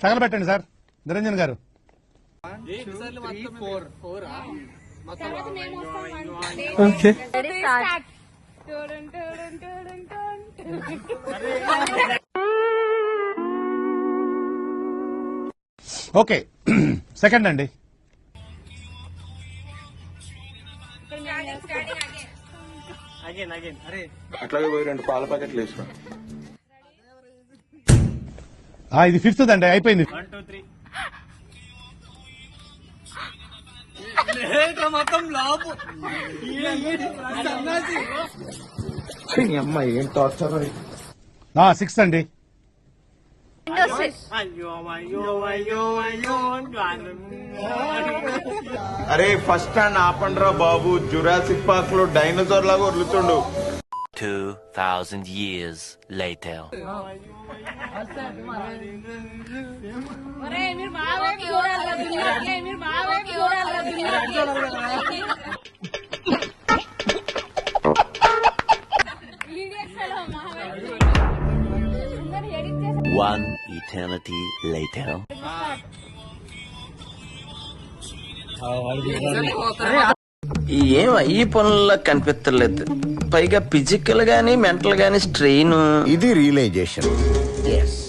తగలబెట్టండి sir Niranjan గారు. Okay okay second అండి. అట్లాగే పోయి 2 పాల ప్యాకెట్లు వేసుకో. ఇది ఫిఫ్త్ అండి, అయిపోయింది. అమ్మాయి ఏం టార్చర్. సిక్స్త్ అండి. అరే ఫస్ట్ స్టాండ్ ఆపండ్రా బాబు, జురాసిక్ పార్క్ లో డైనోసార్ లాగా వదులుతుండు. 2000 years later. One eternity later. ఏం ఈ పనుల్లో కనిపించలేదు. పైగా ఫిజికల్ గానీ మెంటల్ గానీ స్ట్రెయిన్. ఇది రియలైజేషన్. ఎస్